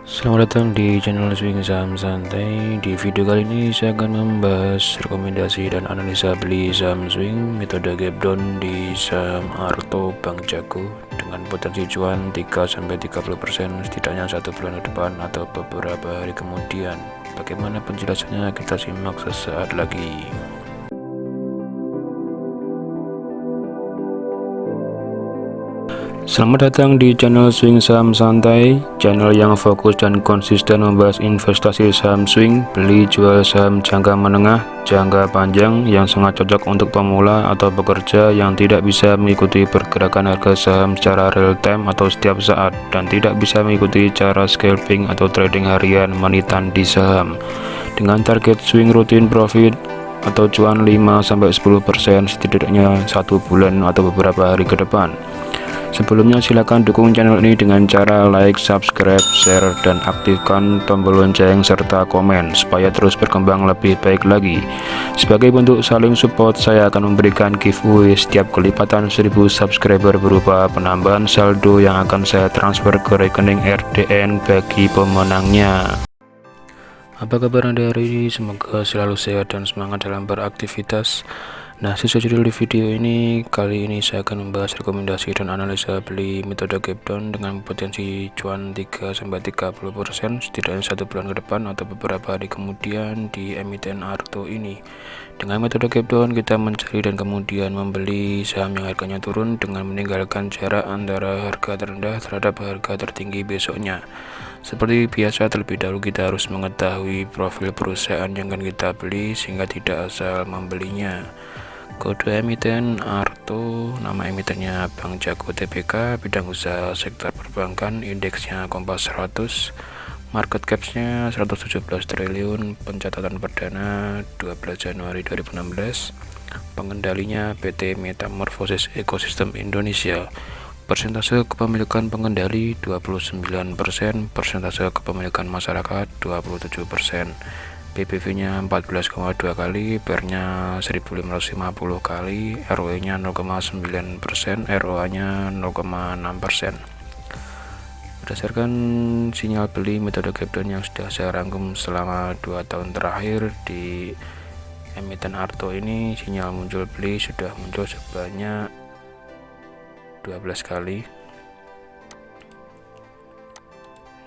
Selamat datang di channel Swing Saham Santai. Di video kali ini saya akan membahas rekomendasi dan analisa beli saham swing metode gap down di saham Arto Bank Jago dengan potensi cuan 3-30% setidaknya 1 bulan ke depan atau beberapa hari kemudian. Bagaimana penjelasannya, kita simak sesaat lagi. Selamat datang di channel Swing Saham Santai, channel yang fokus dan konsisten membahas investasi saham swing, beli jual saham jangka menengah, jangka panjang yang sangat cocok untuk pemula atau pekerja yang tidak bisa mengikuti pergerakan harga saham secara real time atau setiap saat dan tidak bisa mengikuti cara scalping atau trading harian manitan di saham. Dengan target swing rutin profit atau cuan 5-10% setidaknya 1 bulan atau beberapa hari ke depan. Sebelumnya silakan dukung channel ini dengan cara like, subscribe, share, dan aktifkan tombol lonceng serta komen supaya terus berkembang lebih baik lagi. Sebagai bentuk saling support, saya akan memberikan giveaway setiap kelipatan 1000 subscriber berupa penambahan saldo yang akan saya transfer ke rekening RDN bagi pemenangnya. Apa kabar Anda hari ini? Semoga selalu sehat dan semangat dalam beraktivitas. Nah, sesuai judul di video ini, kali ini saya akan membahas rekomendasi dan analisa beli metode gap down dengan potensi cuan 3-30% setidaknya 1 bulan ke depan atau beberapa hari kemudian di emiten Arto ini. Dengan metode gap down, kita mencari dan kemudian membeli saham yang harganya turun dengan meninggalkan jarak antara harga terendah terhadap harga tertinggi besoknya. Seperti biasa, terlebih dahulu kita harus mengetahui profil perusahaan yang akan kita beli sehingga tidak asal membelinya. Kode emiten Arto, nama emitennya Bank Jago Tbk, bidang usaha sektor perbankan, indeksnya Kompas 100, market capsnya 117 triliun, pencatatan perdana 12 Januari 2016, pengendalinya PT Metamorphosis Ecosystem Indonesia, persentase kepemilikan pengendali 29%, persentase kepemilikan masyarakat 27%. PBV-nya 14,2 kali, PER-nya 1550 kali, ROE-nya 0,9%, ROA-nya 0,6%. Berdasarkan sinyal beli metode gap down yang sudah saya rangkum selama 2 tahun terakhir di emiten Arto ini, sinyal muncul beli sudah muncul sebanyak 12 kali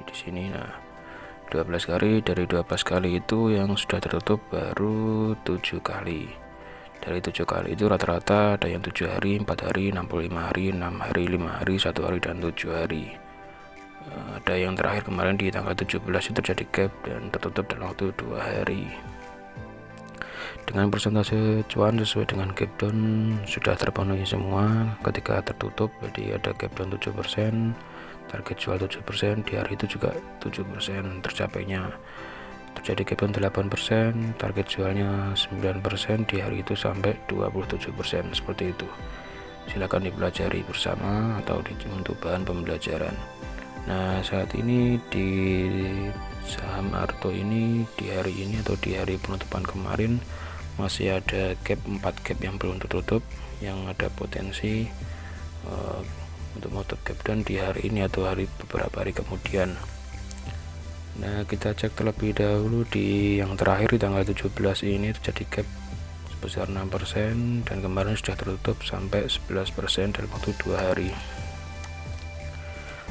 di sini. Nah, 12 kali, dari 12 kali itu yang sudah tertutup baru 7 kali. Dari 7 kali itu rata-rata ada yang 7 hari, 4 hari, 65 hari, 6 hari, 5 hari, 1 hari, dan 7 hari. Ada yang terakhir kemarin di tanggal 17 itu terjadi gap dan tertutup dalam waktu 2 hari. Dengan persentase cuan sesuai dengan gap down sudah terpenuhi semua ketika tertutup, jadi ada gap down 7%, target jual 7%, di hari itu juga 7% tercapainya. Terjadi gap down 8%, target jualnya 9%, di hari itu sampai 27%, seperti itu. Silakan dipelajari bersama atau untuk bahan pembelajaran. Nah, saat ini di saham Arto ini di hari ini atau di hari penutupan kemarin masih ada gap 4 gap yang belum tertutup, yang ada potensi untuk menutup gap down di hari ini atau beberapa hari kemudian. Nah, kita cek terlebih dahulu di yang terakhir di tanggal 17 ini terjadi gap sebesar 6% dan kemarin sudah tertutup sampai 11% dalam waktu 2 hari.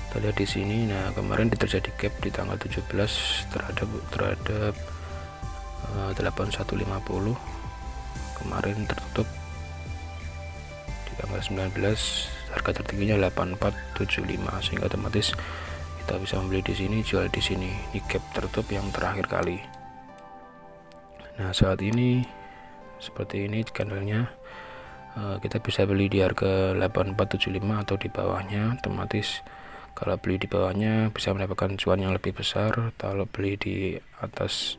Kita lihat di sini. Nah, kemarin terjadi gap di tanggal 17 terhadap 8150. Kemarin tertutup di tanggal 19, harga tertingginya 8475, sehingga otomatis kita bisa membeli di sini, jual di sini. Ini gap tertutup yang terakhir kali. Nah, saat ini seperti ini candlenya, kita bisa beli di harga 8475 atau di bawahnya. Otomatis kalau beli di bawahnya bisa mendapatkan cuan yang lebih besar. Kalau beli di atas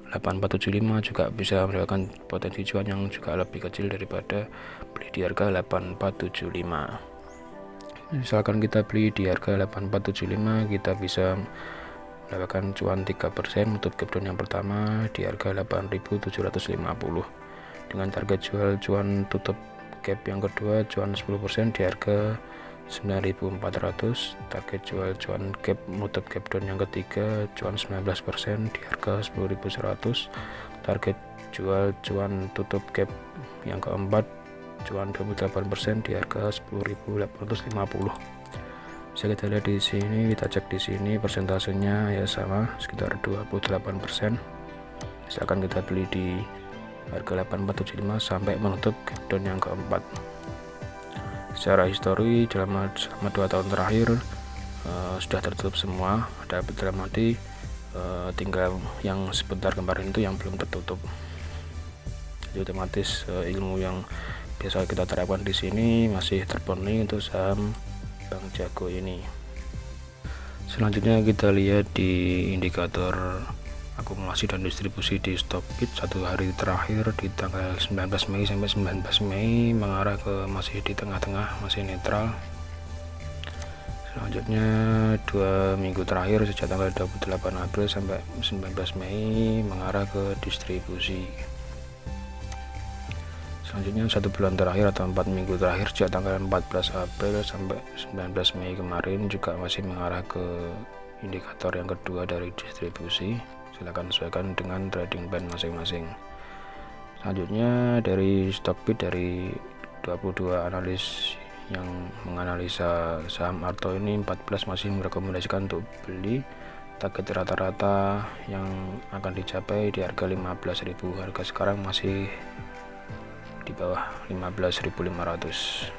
8475 juga bisa mendapatkan potensi cuan yang juga lebih kecil daripada beli di harga 8475. Misalkan kita beli di harga 8475, kita bisa mendapatkan cuan 3% untuk gap down yang pertama di harga 8750. Dengan target jual cuan tutup gap yang kedua cuan 10% di harga 9.400. Target jual cuan gap menutup gap down yang ketiga cuan 19% di harga 10.100. Target jual cuan tutup gap yang keempat cuan 28% di harga 10.850. Bisa kita lihat di sini, kita cek di sini persentasenya ya sama sekitar 28%. Misalkan kita beli di harga 8475 sampai menutup gap down yang keempat. Secara histori selama 2 tahun terakhir sudah tertutup semua, dalam arti tinggal yang sebentar kemarin itu yang belum tertutup. Jadi otomatis ilmu yang biasa kita terapkan di sini masih terpenuhi untuk saham Bank Jago ini. Selanjutnya kita lihat di indikator akumulasi dan distribusi di Stockbit 1 hari terakhir di tanggal 19 Mei sampai 19 Mei mengarah ke masih di tengah-tengah, masih netral. Selanjutnya 2 minggu terakhir sejak tanggal 28 April sampai 19 Mei mengarah ke distribusi. Selanjutnya 1 bulan terakhir atau 4 minggu terakhir sejak tanggal 14 April sampai 19 Mei kemarin juga masih mengarah ke indikator yang kedua dari distribusi. Silakan sesuaikan dengan trading plan masing-masing. Selanjutnya dari Stockbit, dari 22 analis yang menganalisa saham Arto ini 14 masih merekomendasikan untuk beli. Target rata-rata yang akan dicapai di harga 15.000. Harga sekarang masih di bawah 15.500.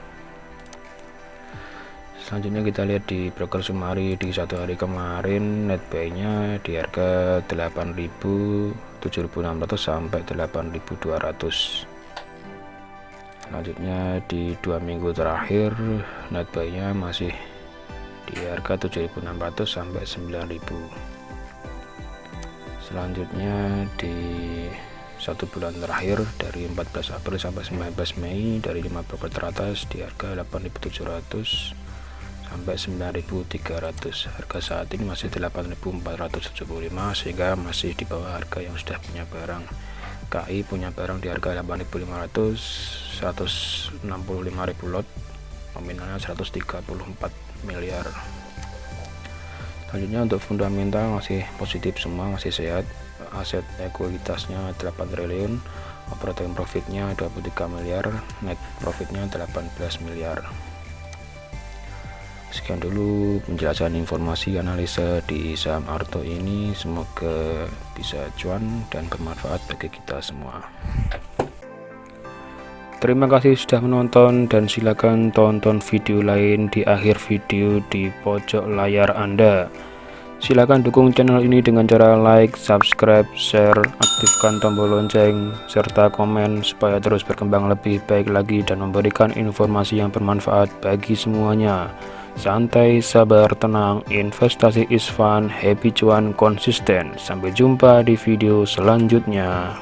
Selanjutnya kita lihat di broker Sumari di 1 hari kemarin net buy-nya di harga 8.000, 7.600 sampai 8.200. Selanjutnya di 2 minggu terakhir net buy-nya masih di harga 7.600 sampai 9.000. Selanjutnya di 1 bulan terakhir dari 14 April sampai 19 Mei dari 5 broker teratas di harga 8.700 sampai 9.300. Harga saat ini masih 8.475 sehingga masih di bawah harga yang sudah punya barang. KI punya barang di harga 8.500, 165.000 lot, nominalnya 134 miliar. Selanjutnya untuk fundamental masih positif semua, masih sehat. Aset ekuitasnya 8 triliun, operating profitnya 23 miliar, net profitnya 18 miliar. Sekian dulu penjelasan informasi analisa di saham Arto ini, semoga bisa cuan dan bermanfaat bagi kita semua. Terima kasih sudah menonton dan silakan tonton video lain di akhir video di pojok layar Anda. Silakan dukung channel ini dengan cara like, subscribe, share, aktifkan tombol lonceng, serta komen supaya terus berkembang lebih baik lagi dan memberikan informasi yang bermanfaat bagi semuanya. Santai, sabar, tenang, investasi is fun, happy cuan konsisten. Sampai jumpa di video selanjutnya.